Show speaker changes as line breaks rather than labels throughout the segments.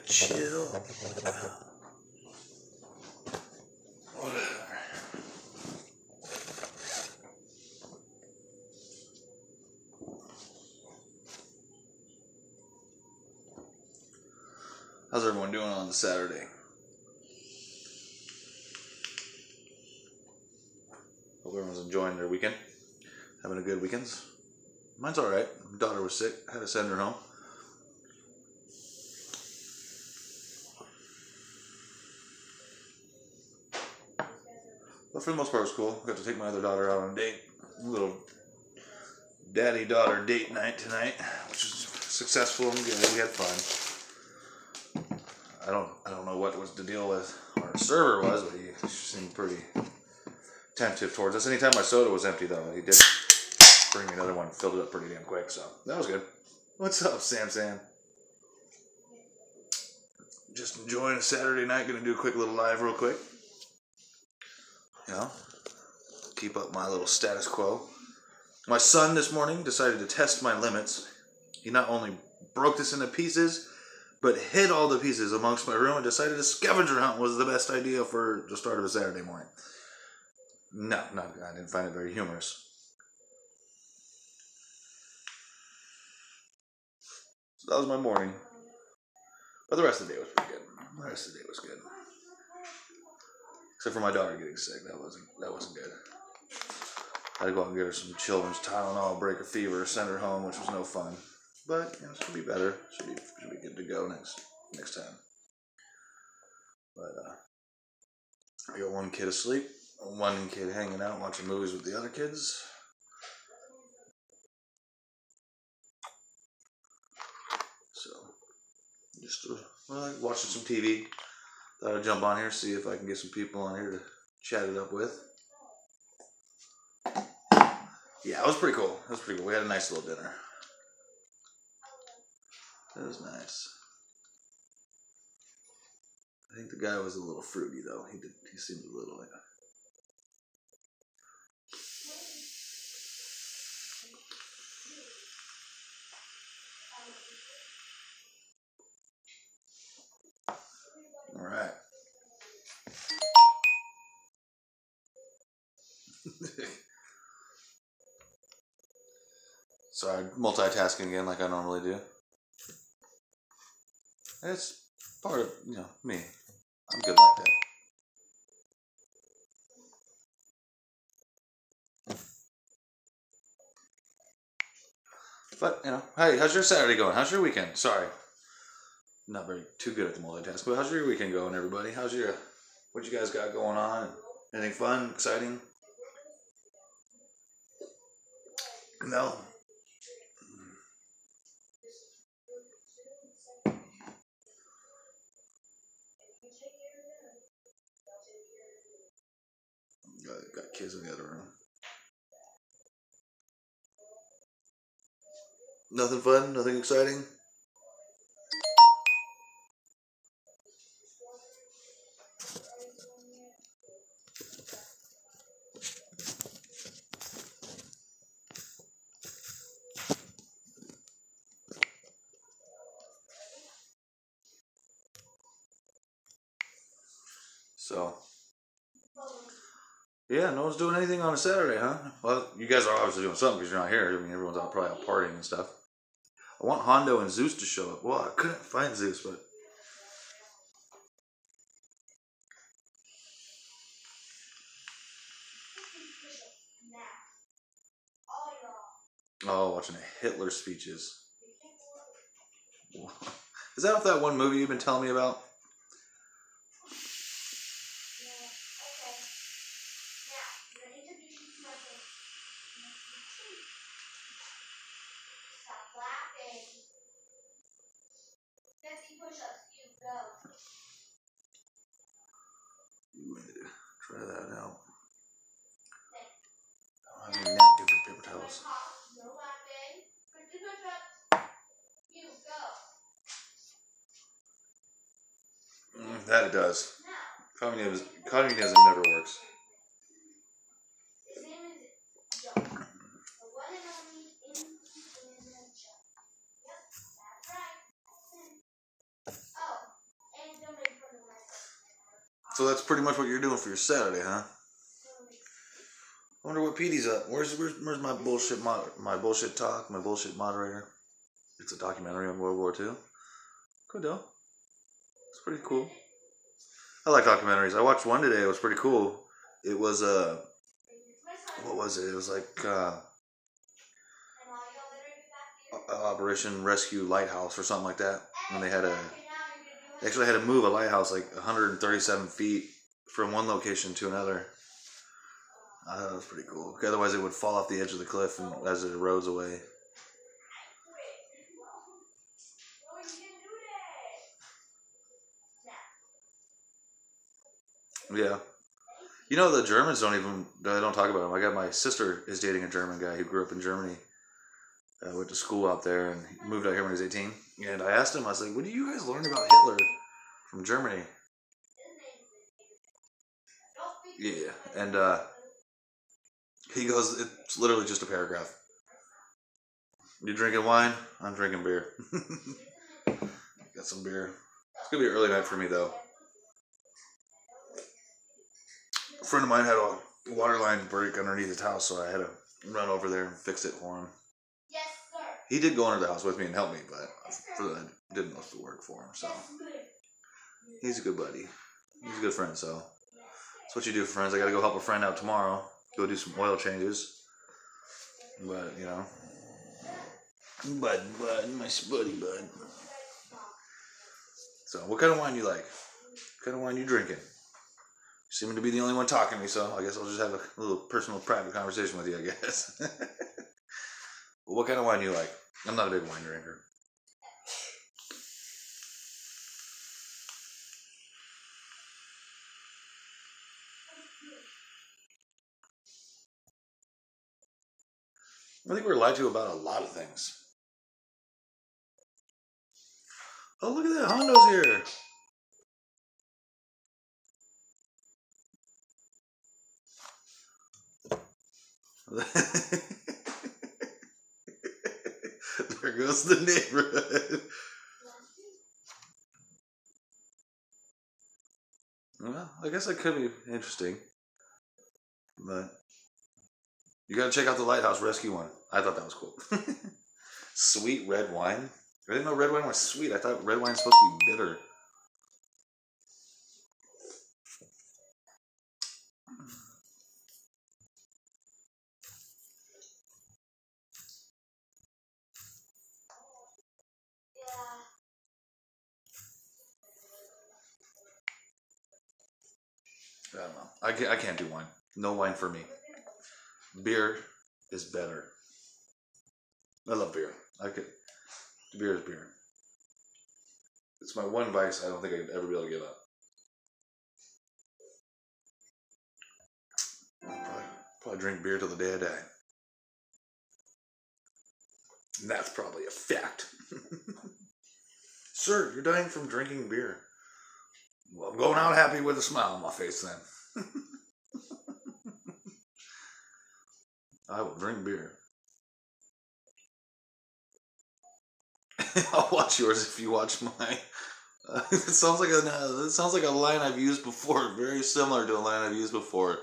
Chill. Whatever. How's everyone doing on Saturday? Hope everyone's enjoying their weekend. Having a good weekends. Mine's alright. My daughter was sick. Had to send her home. But for the most part, it was cool. Got to take my other daughter out on a date. A little daddy-daughter date night tonight, which was successful and good. We had fun. I don't know what was the deal with our server was, but he seemed pretty attentive towards us. Anytime my soda was empty, though, he did bring me another one. Filled it up pretty damn quick, so that was good. What's up, Sam? Just enjoying a Saturday night. Gonna do a quick little live real quick. You know, keep up my little status quo. My son this morning decided to test my limits. He not only broke this into pieces, but hid all the pieces amongst my room and decided a scavenger hunt was the best idea for the start of a Saturday morning. No, I didn't find it very humorous. So that was my morning. But the rest of the day was pretty good. Except for my daughter getting sick. That wasn't good. I had to go out and get her some children's Tylenol, break her fever, send her home, which was no fun. But she'll be better. Should be good to go next time. But I got one kid asleep, one kid hanging out watching movies with the other kids. So just watching some TV. Thought I'd jump on here, see if I can get some people on here to chat it up with. Yeah, it was pretty cool. We had a nice little dinner. It was nice. I think the guy was a little fruity, though. He seemed a little like... All right. Sorry, multitasking again like I normally do. It's part of, me. I'm good like that. But, hey, how's your Saturday going? How's your weekend? Sorry. Not too good at the multitask, but how's your weekend going, everybody? What you guys got going on? Anything fun, exciting? No. Got kids in the other room. Nothing fun? Nothing exciting? So, yeah, no one's doing anything on a Saturday, huh? Well, you guys are obviously doing something because you're not here. I mean, everyone's probably out partying and stuff. I want Hondo and Zeus to show up. Well, I couldn't find Zeus, but... Oh, watching a Hitler speeches. Is that off that one movie you've been telling me about? You need to try that out. I don't have any napkin for paper towels. That it does. Communism never works. So that's pretty much what you're doing for your Saturday, huh? I wonder what Petey's up. Where's my bullshit my bullshit talk, my bullshit moderator? It's a documentary on World War II. Good though. It's pretty cool. I like documentaries. I watched one today. It was pretty cool. It was what was it? It was like Operation Rescue Lighthouse or something like that. And they actually had to move a lighthouse like 137 feet from one location to another. I thought it was pretty cool. Otherwise, it would fall off the edge of the cliff and as it erodes away. Yeah. You know, the Germans they don't talk about them. My sister is dating a German guy who grew up in Germany. Went to school out there and he moved out here when he was 18. And I asked him, I was like, what do you guys learn about Hitler from Germany? Yeah. And he goes, it's literally just a paragraph. You drinking wine? I'm drinking beer. Got some beer. It's going to be an early night for me, though. A friend of mine had a water line break underneath his house, so I had to run over there and fix it for him. Yes, sir. He did go under the house with me and help me, but I did most of the work for him, so. He's a good buddy. He's a good friend, so. That's what you do for friends. I got to go help a friend out tomorrow. Go do some oil changes. But, you know. Bud, my buddy bud. So, what kind of wine you like? What kind of wine you drinking? You seem to be the only one talking to me, so I guess I'll just have a little personal, private conversation with you, I guess. What kind of wine do you like? I'm not a big wine drinker. I think we're lied to about a lot of things. Oh, look at that. Hondo's here. There goes the neighborhood. Well, I guess that could be interesting. But you gotta check out the Lighthouse Rescue one. I thought that was cool. Sweet red wine. I didn't know red wine was sweet. I thought red wine was supposed to be bitter. I don't know. I can't do wine. No wine for me. Beer is better. I love beer. Beer is beer. It's my one vice I don't think I'd ever be able to give up. I'll probably drink beer till the day I die. And that's probably a fact. Sir, you're dying from drinking beer. Well, I'm going out happy with a smile on my face then. I will drink beer. I'll watch yours if you watch mine. It sounds like a line I've used before, very similar to a line I've used before.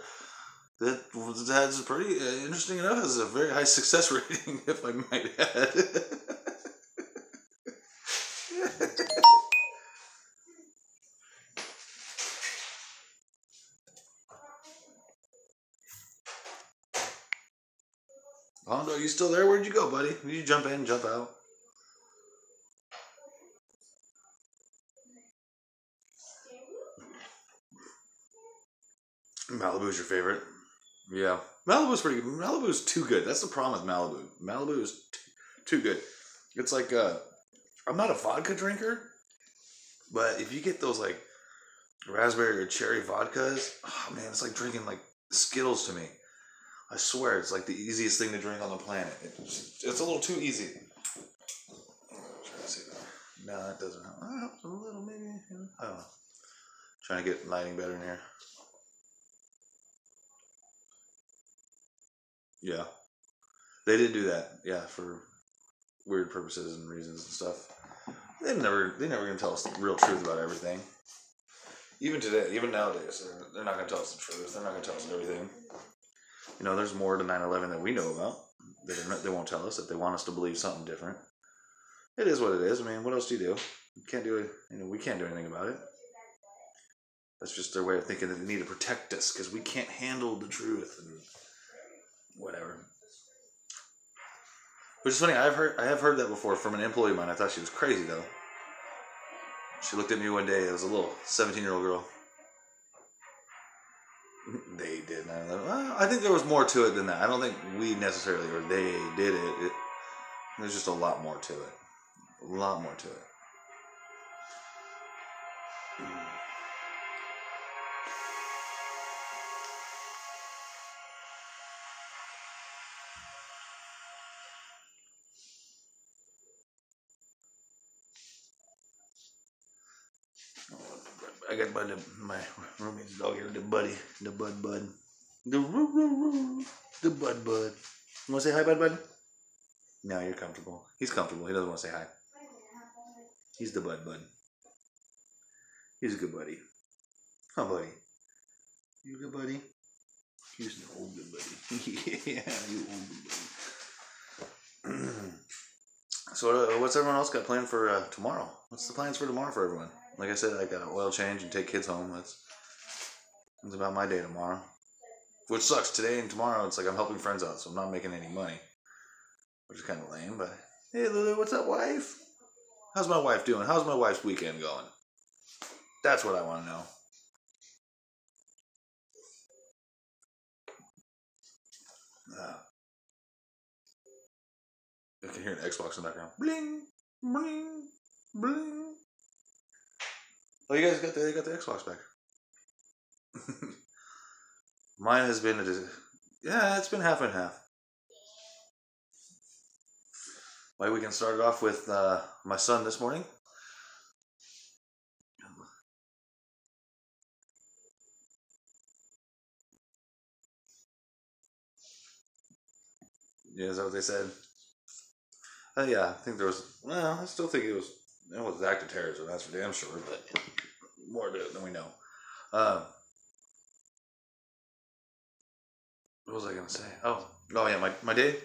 That's pretty interesting enough. Has a very high success rating, if I might add. Hondo, are you still there? Where'd you go, buddy? Did you jump in, jump out? Malibu's your favorite? Yeah. Malibu's pretty good. Malibu's too good. That's the problem with Malibu. Malibu is too good. It's like, I'm not a vodka drinker, but if you get those, like, raspberry or cherry vodkas, oh, man, it's like drinking, like, Skittles to me. I swear, it's like the easiest thing to drink on the planet. It's a little too easy. Try to see that. No, that doesn't help. That helps a little, maybe. I don't know. Trying to get lighting better in here. Yeah. They did do that, yeah, for weird purposes and reasons and stuff. They never gonna tell us the real truth about everything. Even today, even nowadays, they're not going to tell us the truth. They're not going to tell us everything. You know, there's more to 9/11 that we know about. They won't tell us, that they want us to believe something different. It is what it is. I mean, what else do you do? You can't do it. You know, we can't do anything about it. That's just their way of thinking that they need to protect us because we can't handle the truth and whatever. Which is funny. I have heard that before from an employee of mine. I thought she was crazy though. She looked at me one day. It was a little 17-year-old girl. They did 9/11. Well, I think there was more to it than that. I don't think we necessarily, or they did it. There's just a lot more to it. A lot more to it. I got my roommate's dog here, the buddy, the bud, the the bud. You want to say hi, bud? No, you're comfortable. He's comfortable. He doesn't want to say hi. He's the bud. He's a good buddy. Huh, buddy? You a good buddy? He's an old good buddy. Yeah, you old good buddy. So, what's everyone else got planned for tomorrow? What's the plans for tomorrow for everyone? Like I said, I got an oil change and take kids home. That's about my day tomorrow. Which sucks. Today and tomorrow, it's like I'm helping friends out, so I'm not making any money. Which is kind of lame, but... Hey, Lulu, what's up, wife? How's my wife doing? How's my wife's weekend going? That's what I want to know. I can hear an Xbox in the background. Bling, bling, bling. Oh, you guys got the Xbox back. Mine has been it's been half and half. My weekend started off with my son this morning. Yeah, is that what they said? Yeah, I think there was. Well, I still think it was active terrorism. That's for damn sure, but more to it than we know. What was I gonna say? Oh yeah, my day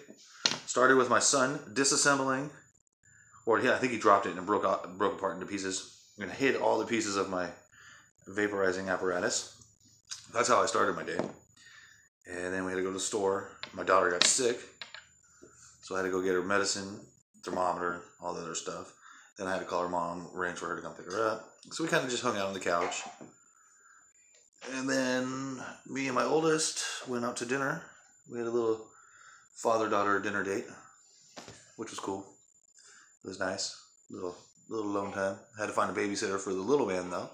started with my son disassembling, or yeah, I think he dropped it and it broke apart into pieces, and hid all the pieces of my vaporizing apparatus. That's how I started my day. And then we had to go to the store. My daughter got sick, so I had to go get her medicine, thermometer, all the other stuff. Then I had to call her mom, arrange for her to come pick her up. So we kind of just hung out on the couch. And then me and my oldest went out to dinner. We had a little father-daughter dinner date, which was cool. It was nice. Little alone time. I had to find a babysitter for the little man, though.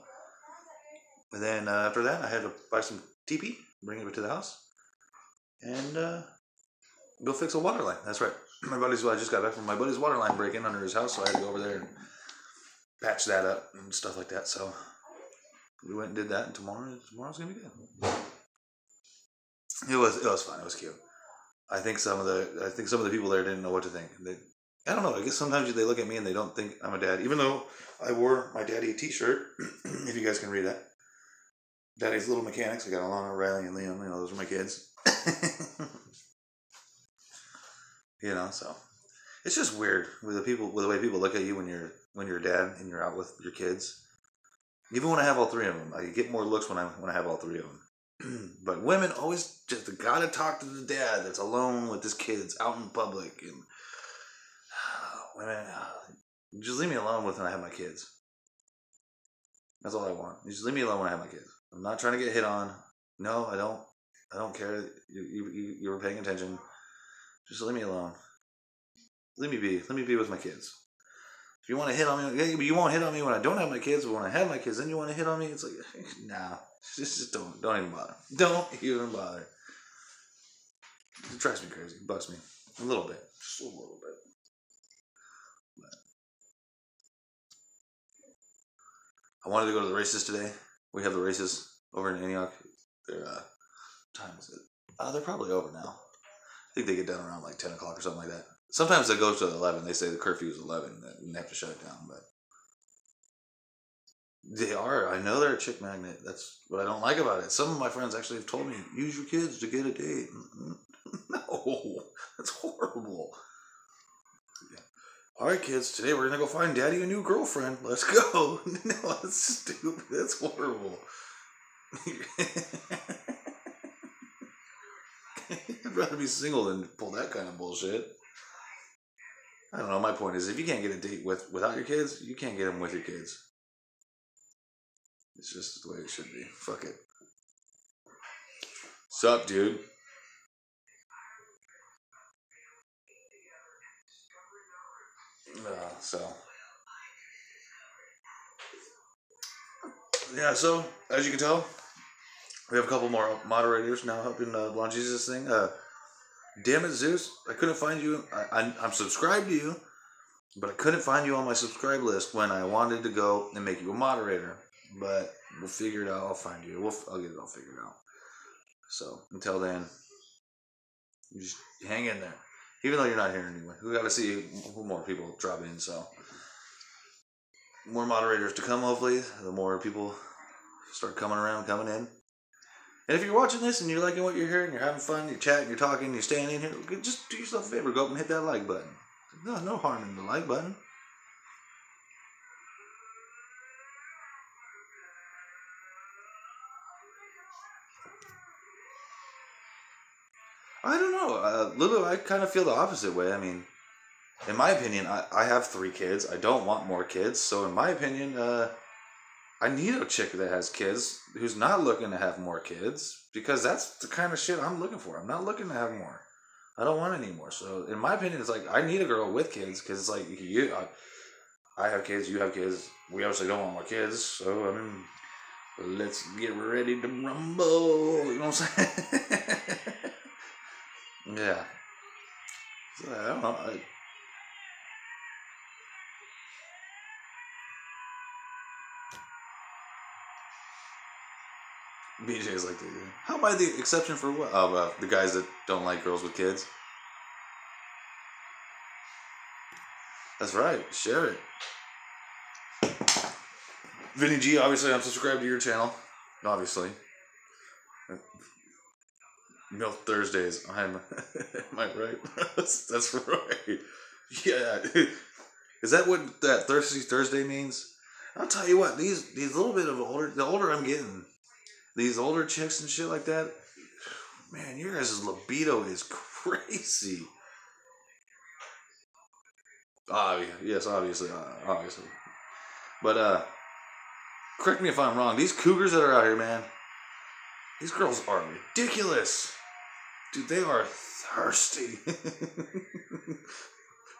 And then after that, I had to buy some teepee, bring it to the house, and go fix a water line. That's right. I just got back from my buddy's water line break-in under his house, so I had to go over there and patch that up and stuff like that. So we went and did that, and tomorrow's gonna be good. It was fun. It was cute. I think some of the people there didn't know what to think. I don't know. I guess sometimes they look at me and they don't think I'm a dad, even though I wore my daddy T-shirt. If you guys can read that, Daddy's Little Mechanics. I got Alana, Riley, and Liam. You know, those are my kids. You know, so it's just weird with the way people look at you when you're a dad and you're out with your kids. Even when I have all three of them, I get more looks when I have all three of them. But women always just gotta talk to the dad that's alone with his kids out in public, and women, just leave me alone when I have my kids. That's all I want. You just leave me alone when I have my kids. I'm not trying to get hit on. No, I don't care. You were paying attention. Just leave me alone. Let me be. Let me be with my kids. If you want to hit on me, you won't hit on me when I don't have my kids. But when I have my kids, then you want to hit on me. It's like, nah. Just don't even bother. Don't even bother. It drives me crazy. It bugs me a little bit. Just a little bit. But I wanted to go to the races today. We have the races over in Antioch. What time is it? They're probably over now. I think they get done around like 10 o'clock or something like that. Sometimes it goes to 11. They say the curfew is 11 and they have to shut it down. But They are. I know they're a chick magnet. That's what I don't like about it. Some of my friends actually have told me, use your kids to get a date. No, that's horrible. Yeah. All right, kids, today we're going to go find daddy a new girlfriend. Let's go. No, that's stupid. That's horrible. I'd rather be single than pull that kind of bullshit. I don't know. My point is, if you can't get a date without your kids, you can't get them with your kids. It's just the way it should be. Fuck it. Sup, dude? So as you can tell, we have a couple more moderators now helping launch this thing. Damn it, Zeus! I couldn't find you. I'm subscribed to you, but I couldn't find you on my subscribe list when I wanted to go and make you a moderator. But we'll figure it out. I'll find you. I'll get it all figured out. So until then, you just hang in there. Even though you're not here anyway, we got to see who more people drop in. So more moderators to come. Hopefully, the more people start coming in. And if you're watching this and you're liking what you're hearing, you're having fun, you're chatting, you're talking, you're staying in here, just do yourself a favor. Go up and hit that like button. No harm in the like button. I don't know. Lulu, I kind of feel the opposite way. I mean, in my opinion, I have 3 kids. I don't want more kids. So in my opinion, I need a chick that has kids who's not looking to have more kids, because that's the kind of shit I'm looking for. I'm not looking to have more. I don't want any more. So in my opinion, it's like I need a girl with kids, because it's like I have kids, you have kids. We obviously don't want more kids. So I mean, let's get ready to rumble. You know what I'm saying? Yeah. So, I don't know. BJ's like, how am I the exception for what? Oh, the guys that don't like girls with kids. That's right. Share it. Vinny G, obviously I'm subscribed to your channel. Obviously. Milk Thursdays. Am I right? That's right. Yeah. Is that what that Thirsty Thursday means? I'll tell you what, these little bit of the older I'm getting, these older chicks and shit like that, man, your guys' libido is crazy. Yes, obviously. But, correct me if I'm wrong, these cougars that are out here, man, these girls are ridiculous. Dude, they are thirsty.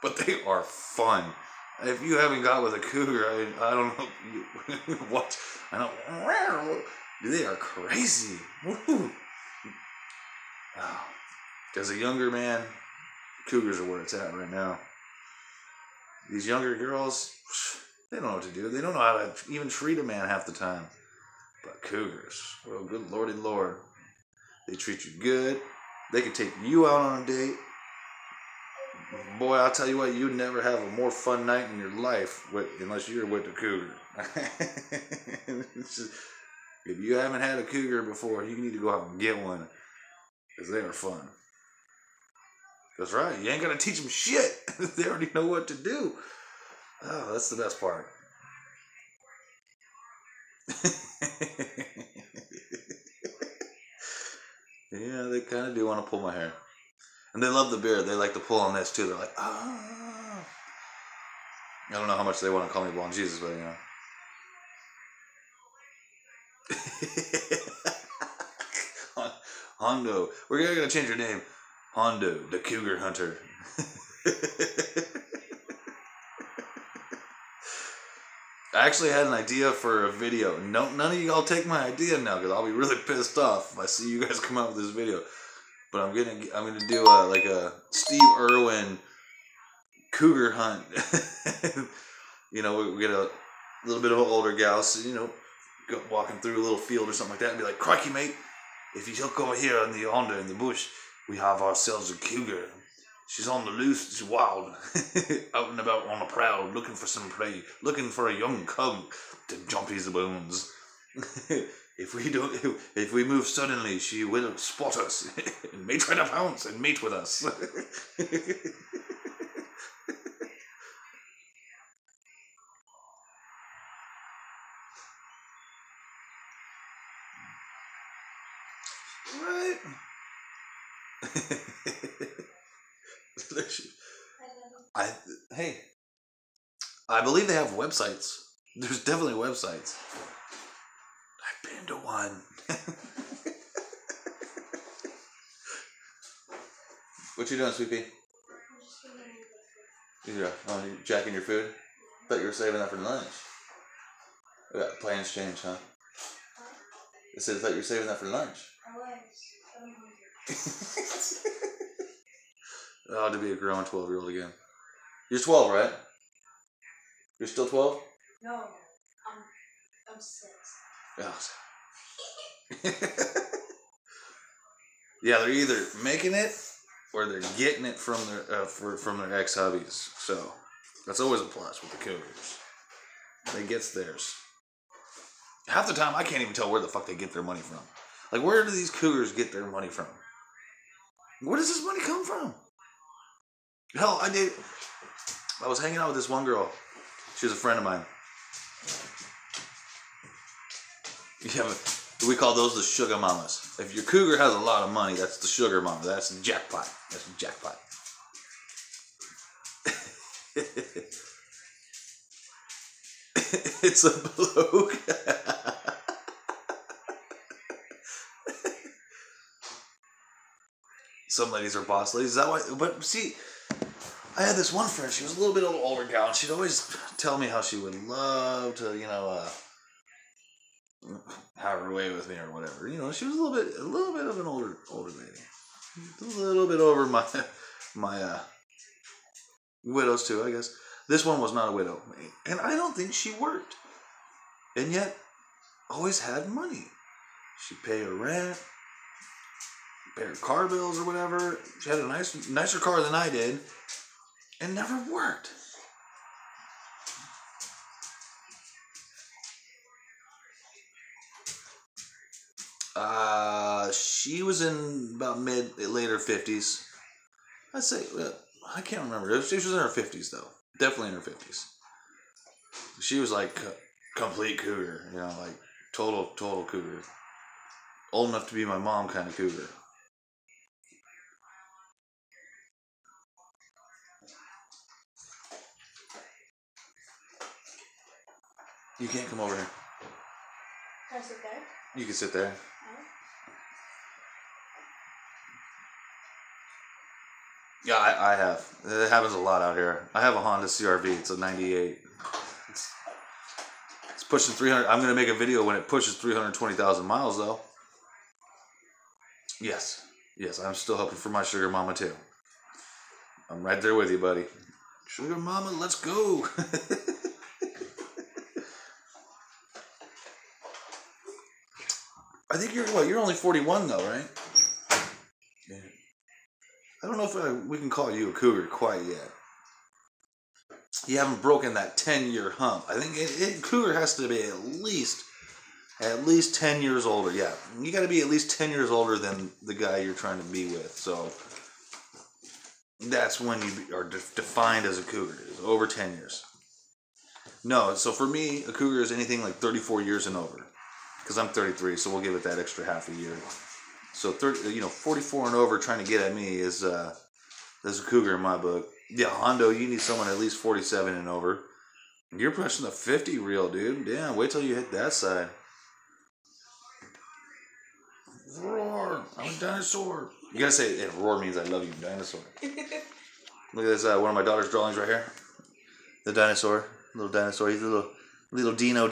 But they are fun. If you haven't got with a cougar, I don't know what. I know. Dude, they are crazy. Woo. As a younger man, cougars are where it's at right now. These younger girls, they don't know what to do. They don't know how to even treat a man half the time. But cougars, well, good lordy lord. They treat you good. They can take you out on a date. Boy, I'll tell you what, you'd never have a more fun night in your life unless you're with a cougar. If you haven't had a cougar before, you need to go out and get one, because they are fun. That's right, you ain't got to teach them shit. They already know what to do. Oh, that's the best part. Yeah, they kind of do want to pull my hair. And they love the beard. They like to pull on this too. They're like, ah. I don't know how much they want to call me Blonde Jesus, but you know. Hondo. We're going to change your name. Hondo, the Cougar Hunter. I actually had an idea for a video. None of y'all take my idea now, because I'll be really pissed off if I see you guys come out with this video. But I'm gonna do a Steve Irwin cougar hunt. You know, we get a little bit of an older gal, so, you know, go walking through a little field or something like that, and be like, "Crikey, mate! If you look over here in the bush, we have ourselves a cougar. She's on the loose. She's wild, out and about on the prowl, looking for some prey, looking for a young cub to jump his bones. If we move suddenly, she will spot us and may try to pounce and mate with us. Right. I believe they have websites. There's definitely websites. I've been to one. What you doing, Sweet Pea? You jacking your food? Thought you were saving that for lunch. Yeah, plans change, huh? I said, I thought you were saving that for lunch.
I was.
Oh, to be a grown 12-year-old again. You're 12, right? You're still 12?
No, I'm 6.
Oh. Yeah, they're either making it or they're getting it from their ex-hubbies. So that's always a plus with the Cougars. They gets theirs. Half the time, I can't even tell where the fuck they get their money from. Like, where do these Cougars get their money from? Where does this money come from? Hell, I was hanging out with this one girl. She was a friend of mine. Yeah, but we call those the sugar mamas. If your cougar has a lot of money, that's the sugar mama. That's the jackpot. That's the jackpot. It's a bloke. Some ladies are boss ladies. Is that why? But see, I had this one friend. She was a little bit older gal, and she'd always tell me how she would love to, have her way with me or whatever. You know, she was a little bit of an older lady, a little bit over my widows too, I guess. This one was not a widow, and I don't think she worked, and yet always had money. She'd pay her rent, pay her car bills or whatever. She had a nicer car than I did, and never worked. She was in about later 50s. I'd say, I can't remember. She was in her 50s though. Definitely in her 50s. She was like complete cougar, like total cougar. Old enough to be my mom kind of cougar. You can't come over here.
Can I sit there?
You can sit there. Yeah, I have. It happens a lot out here. I have a Honda CRV. It's a 98. It's pushing 300. I'm going to make a video when it pushes 320,000 miles, though. Yes, I'm still hoping for my sugar mama, too. I'm right there with you, buddy. Sugar mama, let's go. I think you're only 41, though, right? Yeah. I don't know if we can call you a cougar quite yet. You haven't broken that 10-year hump. I think cougar has to be at least 10 years older. Yeah, you got to be at least 10 years older than the guy you're trying to be with. So that's when you are defined as a cougar. Is over 10 years. No, so for me, a cougar is anything like 34 years and over. Because I'm 33, so we'll give it that extra half a year. So 44 and over trying to get at me is a cougar in my book. Yeah, Hondo, you need someone at least 47 and over. You're pushing the 50 reel, dude. Damn, wait till you hit that side. Roar! I'm a dinosaur. You gotta say it. Roar means I love you, dinosaur. Look at this. One of my daughter's drawings right here. The dinosaur, little dinosaur. He's a little dino.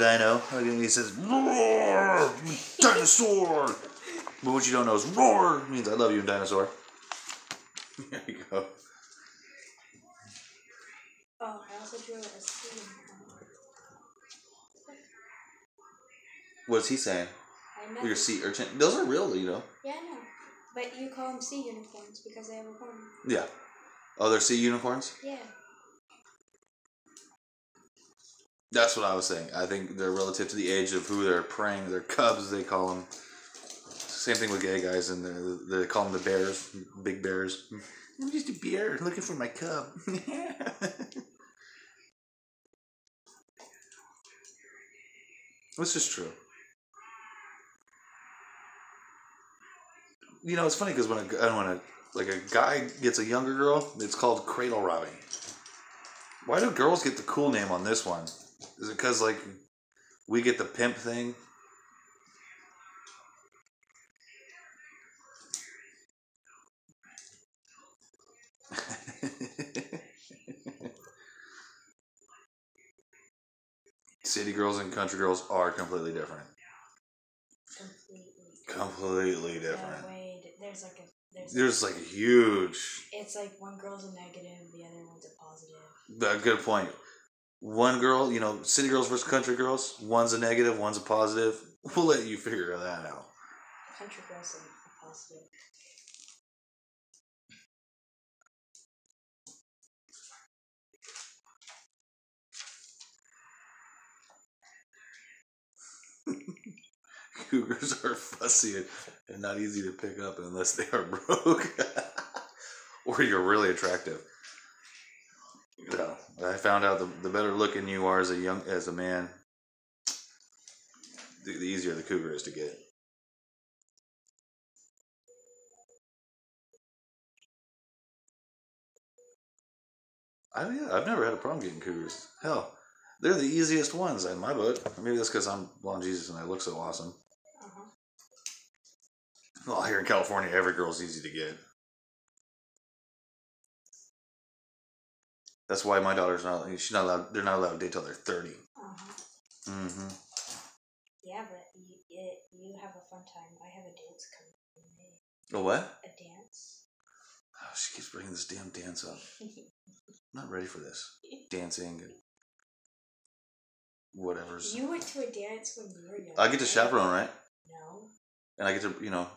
He says roar, dinosaur. But what you don't know is roar means I love you, dinosaur. There you go.
Oh, I also drew a sea.
What's he saying? Your sea urchin. Those are real,
Yeah, I know. But you call them sea unicorns because they have a horn.
Yeah. Oh, they're sea unicorns?
Yeah.
That's what I was saying. I think they're relative to the age of who they're preying. They're cubs, they call them. Same thing with gay guys, and they call them the bears, big bears. I'm just a bear looking for my cub. This is true. You know, it's funny because when a guy gets a younger girl, it's called cradle robbing. Why do girls get the cool name on this one? Is it because like we get the pimp thing? City girls and country girls are completely different. Completely different.
No, wait,
There's like a huge.
It's like one girl's a negative, the other one's a positive.
Good point. One girl, you know, city girls versus country girls. One's a negative, one's a positive. We'll let you figure that out.
Country girls are a positive.
Cougars are fussy and not easy to pick up unless they are broke or you're really attractive. No, I found out the better looking you are as a man, the easier the cougar is to get. I've never had a problem getting cougars. Hell, they're the easiest ones in my book. Maybe that's because I'm blonde Jesus and I look so awesome. Well, here in California, every girl's easy to get. That's why my daughter's not. She's not allowed. They're not allowed to date till they're 30. Mm-hmm.
Yeah, but you have a fun time. I have a dance coming in May.
A what?
A dance.
Oh, she keeps bringing this damn dance up. I'm not ready for this. Dancing and whatever's.
You went to a dance when you were young.
I get to chaperone, right?
No.
And I get to,
No.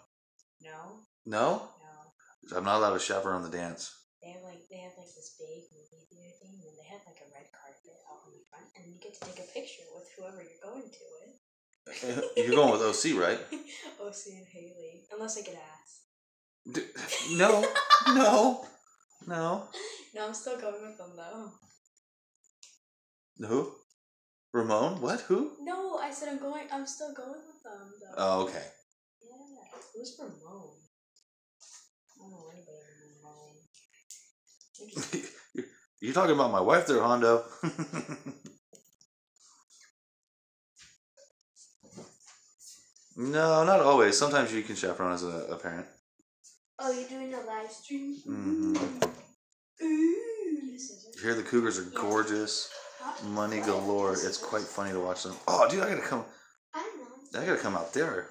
No?
No.
I'm not allowed to chaperone the dance.
They have like this big movie theater thing, and they have like a red carpet out in the front, and you get to take a picture with whoever you're going to with.
You're going with OC, right?
OC and Haley, unless I get asked.
No.
No, I'm still going with them though.
Who? Ramon? What? Who?
No, I said I'm still going with them though.
Oh, okay.
Yeah. Who's Ramon? I don't know anybody named Ramon.
You talking about my wife there, Hondo? No, not always. Sometimes you can chaperone as a parent.
Oh, you're doing a live stream?
Mm-hmm. You hear the cougars are gorgeous. Money galore. It's quite funny to watch them. Oh, dude, I gotta come out there.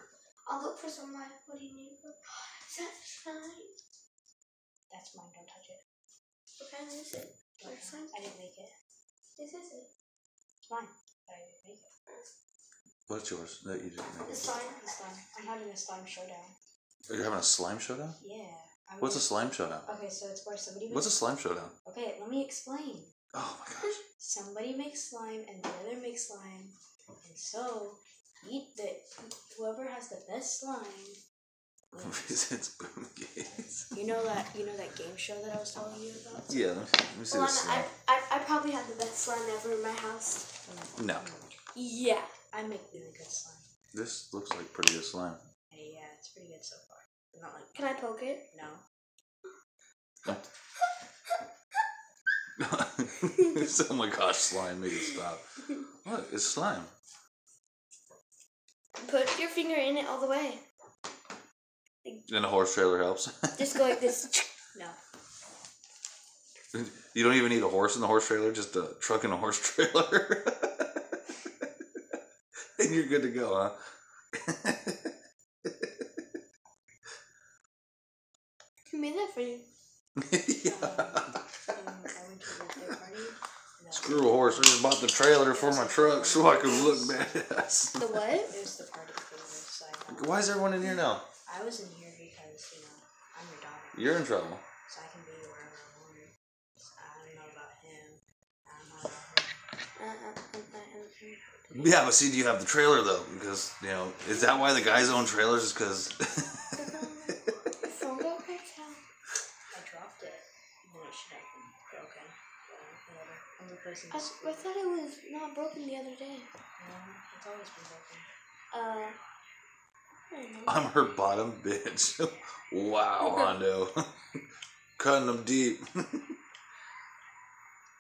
I'll look for some light. What do you need? Is that slime? That's mine. Don't touch it. What kind is it? I didn't make it. This is it. It's mine, but I didn't make it.
What's yours that you didn't make?
The slime. I'm having a slime showdown.
You're having a slime showdown?
Yeah.
What's a slime showdown?
Okay, so it's where somebody.
What's a slime showdown?
Okay, let me explain.
Oh my gosh.
Somebody makes slime and the other makes slime, and so whoever has the best slime.
It's Boom Gates.
You know that game show that I was telling you about?
Yeah, let me see this slime.
I probably have the best slime ever in my house.
No.
Yeah, I make really good slime.
This looks like pretty good slime.
Hey, yeah, it's pretty good so far. Not like.
Can I poke it?
No.
Oh my gosh, slime, make it stop. What? It's slime.
Put your finger in it all the way.
And a horse trailer helps.
Just go like this.
No.
You don't even need a horse in the horse trailer, just a truck and a horse trailer. And you're good to go, huh?
Who made that for you?
Yeah.
I went to a birthday party.
Screw a horse. I just bought the trailer for my truck so I could look badass.
The what?
It was the party favor, so
Why is everyone in here now?
I was in here because, I'm your daughter.
You're in trouble.
So I can be wherever I want.
Yeah, but see, do you have the trailer though? Because is that why the guys own trailers? Is because
Phone broke right now.
I dropped it. And it should have been broken. Whatever. I'm replacing
I
this.
thought it was not broken the other day.
No, it's always been broken.
I don't know.
I'm her bottom bitch. Wow, Hondo, cutting them deep.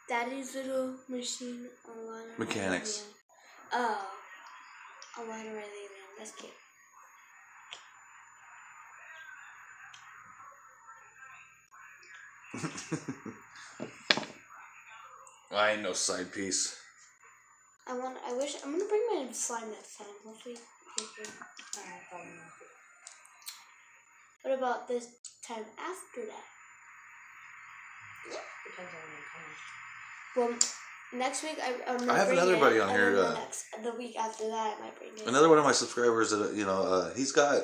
Daddy's little machine on
Mechanics.
Oh. Alana Riley. That's cute.
I ain't no side piece.
I'm gonna bring my slime next time. Hopefully.
Probably not.
What about this time after that?
Depends on when you're coming.
Well, next week I'm
I have another buddy on here.
The week after that I might bring it.
Another one of my subscribers that he's got.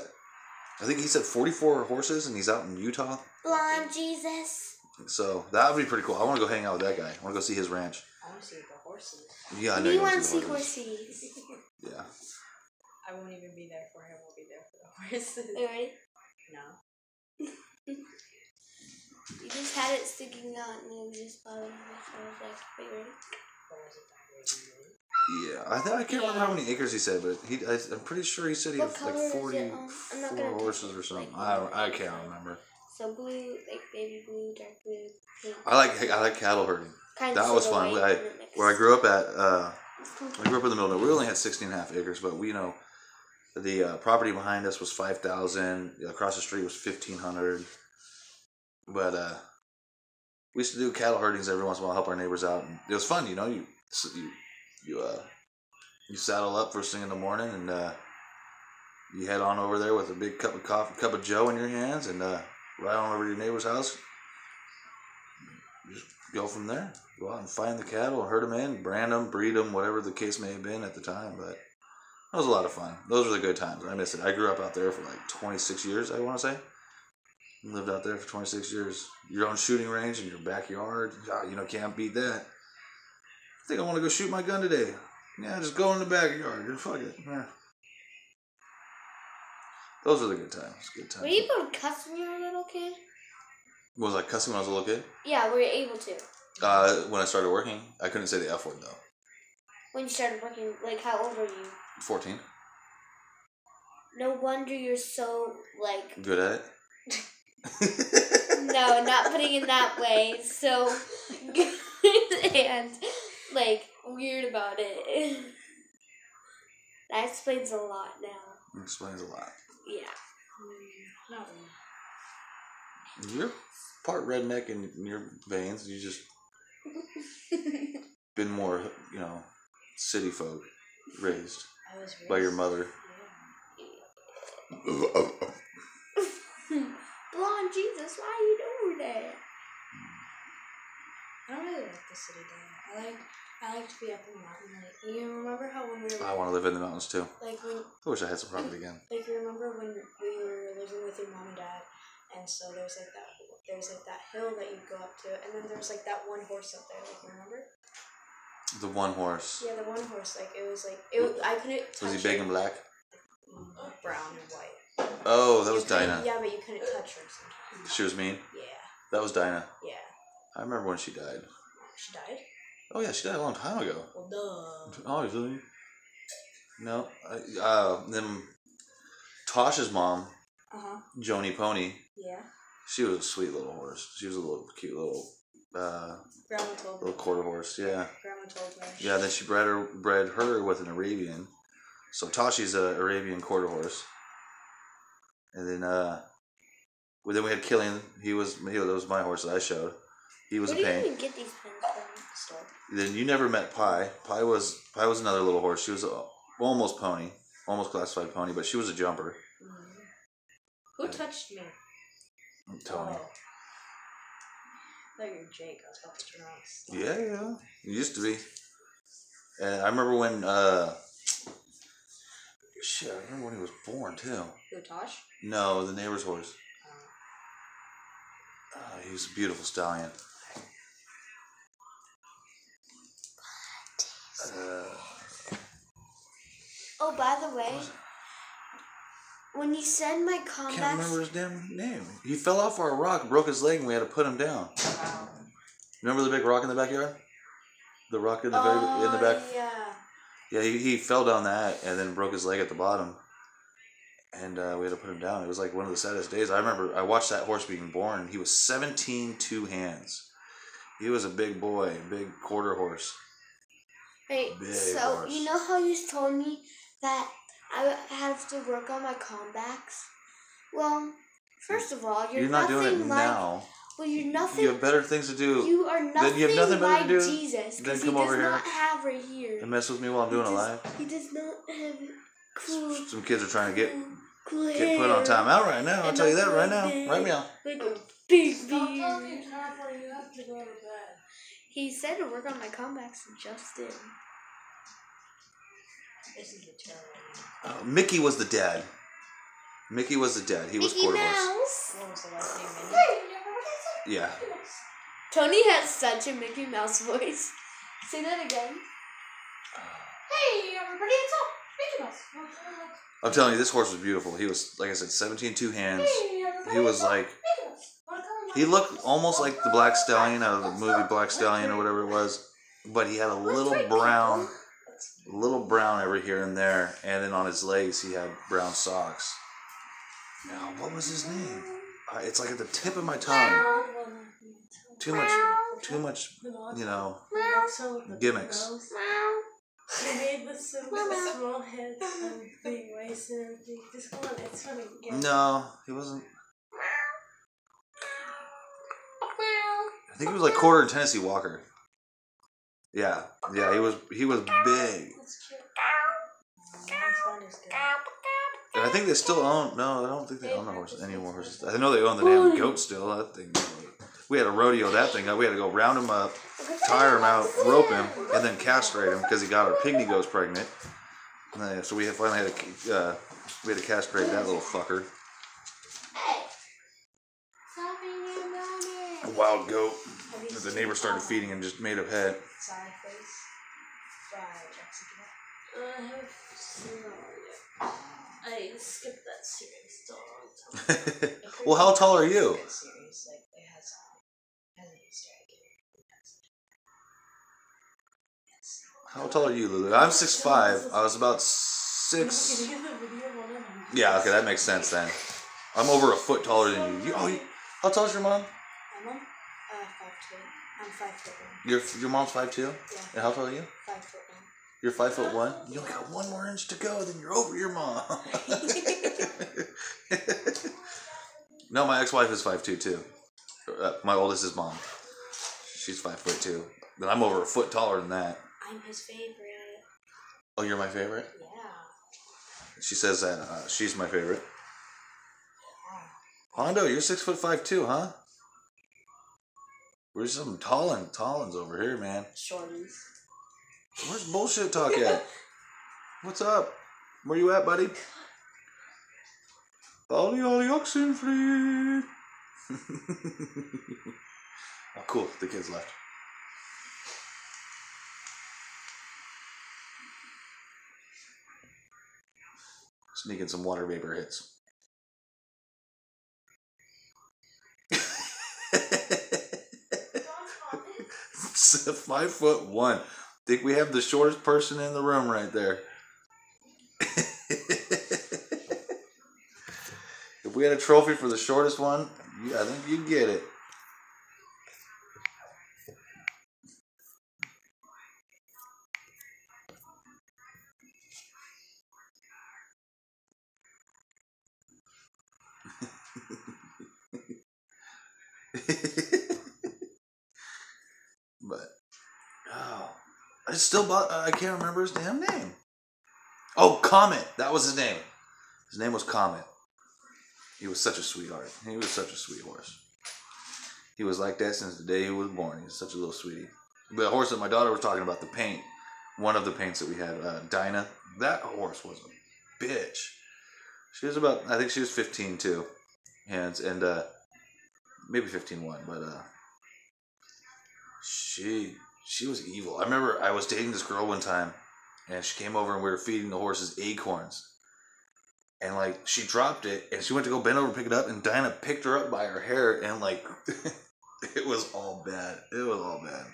I think he said 44 horses, and he's out in Utah.
Blonde Jesus.
So that would be pretty cool. I want to go hang out with that guy. I want to go see his ranch.
I want to see the horses.
Yeah, I know
You
want
want
to
to see
the
horses?
Yeah.
I won't even be there for him. I'll be there for the horses.
Are you ready?
No.
You just had it sticking out and it was just following me. So I was like, are you ready?
Or was it that way?
Yeah, I can't remember how many acres he said, but I'm pretty sure he said he had
What
like
color is
44
it? I'm not gonna touch
horses
it.
or something.
Like,
I can't remember.
So blue, like baby blue, dark blue, pink.
I like cattle herding.
Kind
That
of
was
sorta
fun.
white and it mixed.
Where I grew up at, I grew up in the middle of nowhere. We only had 16.5 acres, but the property behind us was 5,000. Across the street was 1,500. But we used to do cattle herdings every once in a while, help our neighbors out, and it was fun. You saddle up first thing in the morning, and you head on over there with a big cup of coffee, cup of Joe in your hands, and ride on over to your neighbor's house. Just go from there. Go out and find the cattle, herd them in, brand them, breed them, whatever the case may have been at the time. But that was a lot of fun. Those were the good times. I miss it. I grew up out there for like 26 years, I want to say. Lived out there for 26 years. Your own shooting range in your backyard. Can't beat that. I think I want to go shoot my gun today. Yeah, just go in the backyard. Just fuck it. Yeah. Those are the good times. Good times.
Were you able to cuss when you were a little kid?
Was I cussing when I was a little kid?
Yeah, were you able to?
When I started working, I couldn't say the F word though.
When you started working, like how old were you?
14.
No wonder you're so like.
Good at it.
No, not putting it that way. So good and like weird about it. That explains a lot now.
It explains a lot.
Yeah.
Not really.
You're part redneck in your veins. You just been more, city folk raised
I was raised
by your mother.
Blonde Jesus, why are you doing that?
I don't really like the city though. I like to be up in the mountain. Like, you remember how when we were
I want to live in the mountains too.
like when
I wish I had some property again.
like you remember when we were living with your mom and dad, and so there was like that hill that you'd go up to, and then there was like that one horse up there. Like you remember?
The one horse.
Yeah, the one horse. Like it was I couldn't touch.
Was he big and black?
Brown and white.
Oh, that was
You couldn't-
Dinah.
Yeah, but you couldn't touch her sometimes.
She was mean?
Yeah.
That was Dinah.
Yeah.
I remember when she died.
She died?
Oh, yeah, she died a long time ago.
Well, duh.
Oh, really? No. Then Tosh's mom,
Uh-huh.
Joni Pony,
Yeah.
she was a sweet little horse. She was a little cute little
Grandma told me.
little quarter horse. Yeah.
Grandma told me.
Yeah. Then she bred her with an Arabian. So Toshi's a Arabian quarter horse. And then we had Killian. That was my horse that I showed. He was
Where
a
do you
pain.
even get these pins from?
Store.
Then you never met Pie. Pie was another little horse. She was almost pony, almost classified pony, but she was a jumper.
Mm-hmm. Who touched me?
Tony.
Oh. I thought you were Jake. I was about to turn on.
Yeah. It used to be. And I remember when I remember when he was born too.
Who, Tosh?
No, the neighbor's horse. He was a beautiful stallion.
Oh, by the way, when you send my
I
combats...
can't remember his damn name. He fell off our rock, broke his leg, and we had to put him down. Remember the big rock in the backyard? The rock in the back?
Yeah.
Yeah, he fell down that and then broke his leg at the bottom. And we had to put him down. It was like one of the saddest days. I remember I watched that horse being born. He was 17 two hands. He was a big boy, big quarter horse.
Hey,
Big
so
horse.
you know how you told me that I have to work on my comebacks? Well, first of all,
You're not doing it now.
Well, you're nothing.
You have better things to do.
You are nothing,
you have nothing better
like
to do
Jesus,
than
because he
come
does
over here
not have right here.
and mess with me while I'm doing a live.
He does not have cool.
Some kids are trying to get
cool
put on timeout right now. I'll
And
tell you that right
like
now.
this.
Right now.
Like a big
Stop
beard.
talking Careful, you have to go to bed.
He said to work on my comebacks just in.
This is a terrible
Mickey was the dad. Mickey was the dad. He was
Mickey
quarter horse.
Mouse.
What was the last name? Minnie?
Yeah.
Tony has such a Mickey Mouse voice. Say that again.
Hey, everybody, it's up. Mickey Mouse.
I'm telling you, this horse was beautiful. He was, like I said, 17 two hands.
Hey, everybody,
He was
it's up.
like,
Mickey Mouse. Wanna come
he looked almost like the Black Stallion out of the movie Black Stallion or whatever it was. But he had a little brown over here and there. And then on his legs, he had brown socks. Now, what was his name? It's like at the tip of my tongue. Too much, you know, gimmicks.
They made the small heads and big waist and everything. Just go on, it's funny.
No, he wasn't. I think he was like quarter Tennessee Walker. Yeah, he was big.
That's cute.
And I think they still own. No, I don't think they own the horses anymore. Horses. I know they own the damn goat still. That thing. We had to rodeo that thing up. We had to go round him up, tire him out, rope him, and then castrate him because he got our pygmy goats pregnant. So we finally had to castrate that little fucker. A wild goat that the neighbor started feeding and just made a pet.
Side face by Jessica. I haven't seen that one yet. I skipped that series a long time.
Well, how tall are you?
Good series, like it has an Easter egg in it.
How tall are you, Lulu? I'm 6'5". I was about 6.
Can you get the video of one of them?
Yeah, okay, that makes sense then. I'm over a foot taller than you. How tall is your mom?
My mom? 5'2". I'm 5'1".
Your mom's 5'2"?
Yeah.
And how tall are you?
5'1".
You're 5'1". You only got 1 more inch to go, then you're over your mom. No, my ex-wife is 5'2" too. My oldest is mom. She's 5'2". Then I'm over a foot taller than that.
I'm his favorite.
Oh, you're my favorite?
Yeah.
She says that she's my favorite. Hondo, you're 6'5" too, huh? We're some tallins over here, man.
Shorties.
Where's bullshit talk at? What's up? Where you at, buddy? Ollie oxen fleet. Oh, cool. The kids left. Sneaking some water vapor hits. 5'1". Think we have the shortest person in the room right there. If we had a trophy for the shortest one, I think you'd get it. But I can't remember his damn name. Oh, Comet. That was his name. His name was Comet. He was such a sweetheart. He was such a sweet horse. He was like that since the day he was born. He was such a little sweetie. The horse that my daughter was talking about, the paint, one of the paints that we had, Dinah, that horse was a bitch. She was I think she was 15 too. And maybe 15-1, but she was evil. I remember I was dating this girl one time, and she came over and we were feeding the horses acorns. And, like, she dropped it, and she went to go bend over and pick it up, and Diana picked her up by her hair, and, like, it was all bad. It was all bad.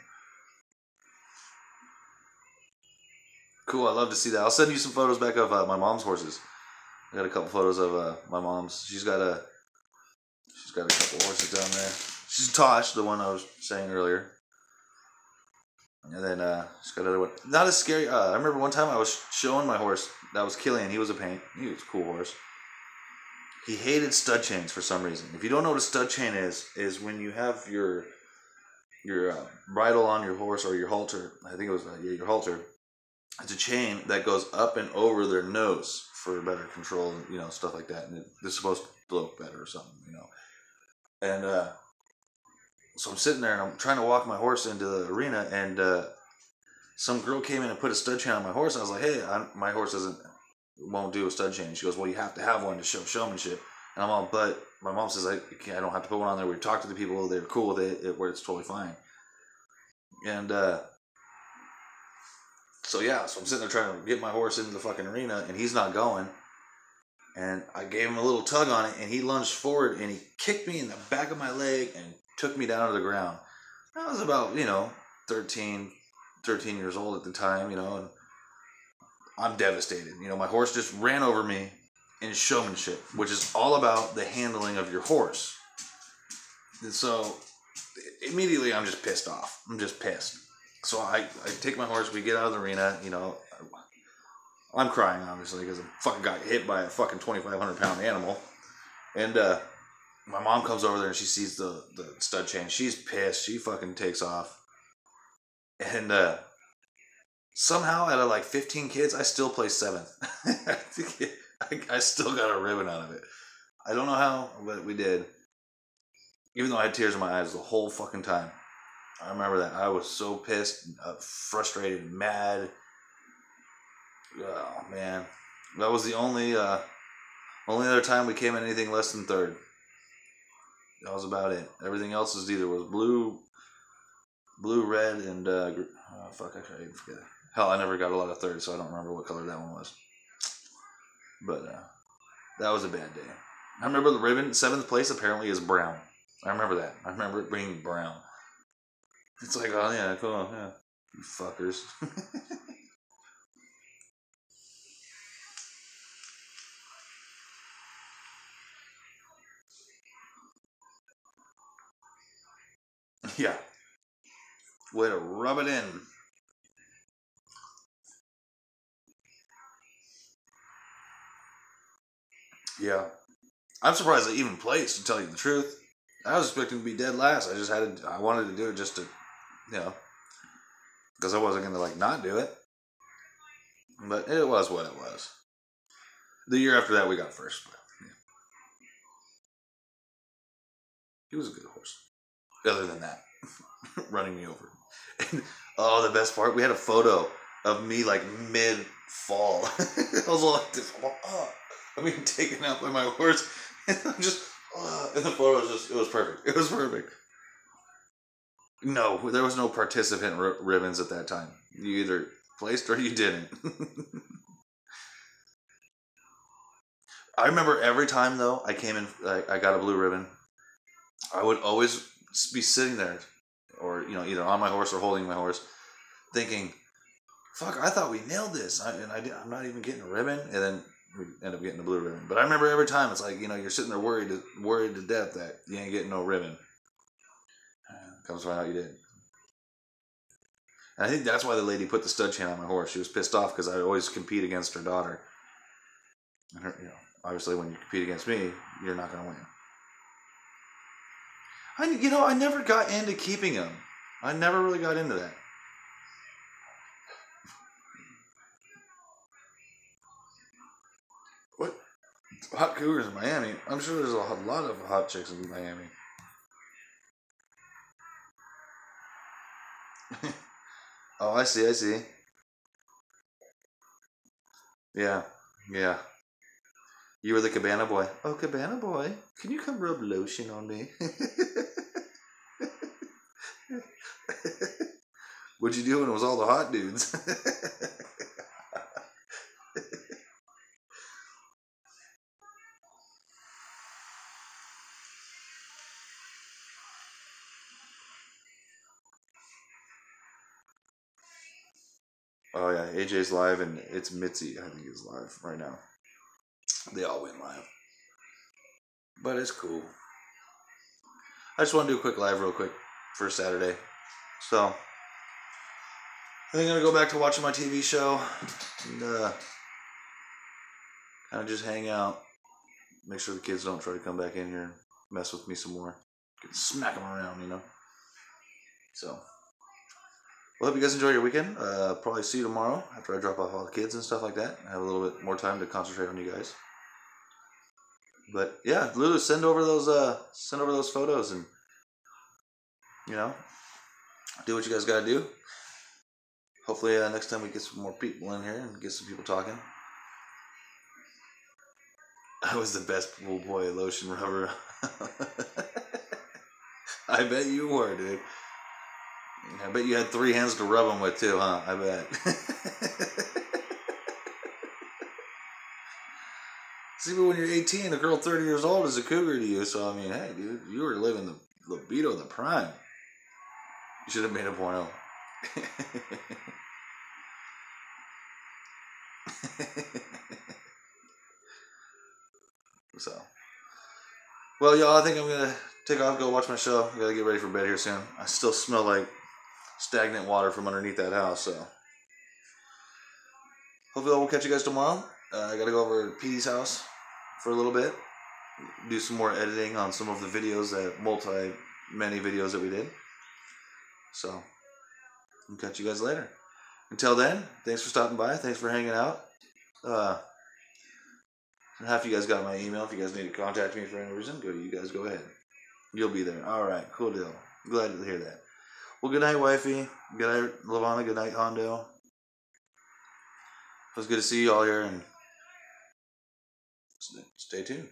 Cool, I love to see that. I'll send you some photos back of my mom's horses. I got a couple photos of my mom's. She's got a couple horses down there. She's Tosh, the one I was saying earlier. And then she's got another one. Not as scary. I remember one time I was showing my horse. That was Killian. He was a paint. He was a cool horse. He hated stud chains for some reason. If you don't know what a stud chain is when you have your bridle on your horse or your halter. I think it was your halter. It's a chain that goes up and over their nose for better control, stuff like that. And it's supposed to look better or something, And so I'm sitting there and I'm trying to walk my horse into the arena, and some girl came in and put a stud chain on my horse. I was like, hey, my horse won't do a stud chain. She goes, well, you have to have one to show showmanship. And I'm all, but my mom says I don't have to put one on there. We talked to the people, they're cool with it where it's totally fine. And so I'm sitting there trying to get my horse into the fucking arena, and he's not going. And I gave him a little tug on it, and he lunged forward, and he kicked me in the back of my leg and took me down to the ground. I was about, 13 years old at the time, and I'm devastated. My horse just ran over me in showmanship, which is all about the handling of your horse. And so immediately I'm just pissed off. I'm just pissed. So I take my horse, we get out of the arena, I'm crying, obviously, because I fucking got hit by a fucking 2,500-pound animal. And my mom comes over there and she sees the stud chain. She's pissed. She fucking takes off. And somehow, out of like 15 kids, I still placed 7th. I still got a ribbon out of it. I don't know how, but we did. Even though I had tears in my eyes the whole fucking time. I remember that. I was so pissed, frustrated, mad. Oh, man. That was the only other time we came in anything less than 3rd. That was about it. Everything else was blue, red, and I can't forget. Hell, I never got a lot of 3rds, so I don't remember what color that one was. But that was a bad day. I remember the ribbon, 7th place apparently is brown. I remember that. I remember it being brown. It's like, oh yeah, cool, yeah. You fuckers. Yeah. Way to rub it in. Yeah. I'm surprised I even placed, to tell you the truth. I was expecting to be dead last. I wanted to do it just to, because I wasn't going to, not do it. But it was what it was. The year after that, we got first. But, yeah. He was a good horse. Other than that, running me over. And, the best part, we had a photo of me, mid-fall. I was like this. I'm being taken out by my horse. And I'm just, and the photo was it was perfect. It was perfect. No, there was no participant ribbons at that time. You either placed or you didn't. I remember every time, though, I came in, I got a blue ribbon, I would always be sitting there, or, either on my horse or holding my horse, thinking, fuck, I thought we nailed this, I'm not even getting a ribbon, and then we end up getting a blue ribbon. But I remember every time, it's like, you're sitting there worried to death that you ain't getting no ribbon. Comes to find out you did. And I think that's why the lady put the stud chain on my horse. She was pissed off because I always compete against her daughter. And her, obviously when you compete against me, you're not going to win. I never got into keeping them. I never really got into that. What? Hot cougars in Miami? I'm sure there's a lot of hot chicks in Miami. Oh, I see. Yeah. You were the cabana boy. Oh, cabana boy, can you come rub lotion on me? What'd you do when it was all the hot dudes? Oh yeah, AJ's live and it's Mitzi, I think, is live right now. They all went live. But it's cool. I just want to do a quick live real quick for Saturday. So I think I'm going to go back to watching my TV show and kind of just hang out. Make sure the kids don't try to come back in here and mess with me some more. Smack them around, you know. So, well, hope you guys enjoy your weekend. Probably see you tomorrow after I drop off all the kids and stuff like that. I have a little bit more time to concentrate on you guys. But yeah, literally send over those photos and, you know, do what you guys gotta do. Hopefully next time we get some more people in here and get some people talking. I was the best pool boy at Lotion Rubber. I bet you were, dude. I bet you had 3 hands to rub them with too, huh? I bet. See, but when you're 18, a girl 30 years old is a cougar to you. So, I mean, hey, dude, you were living the libido of the prime. You should have made a porno. So, well, y'all, I think I'm going to take off, go watch my show. I got to get ready for bed here soon. I still smell like stagnant water from underneath that house, so. Hopefully we'll catch you guys tomorrow. I got to go over to Petey's house for a little bit. Do some more editing on some of the videos, many videos that we did. So, I'll catch you guys later. Until then, thanks for stopping by. Thanks for hanging out. Half of you guys got my email. If you guys need to contact me for any reason, go ahead. You'll be there. All right, cool deal. Glad to hear that. Well, good night, wifey. Good night, Lavana. Good night, Hondo. It was good to see you all here, and stay tuned.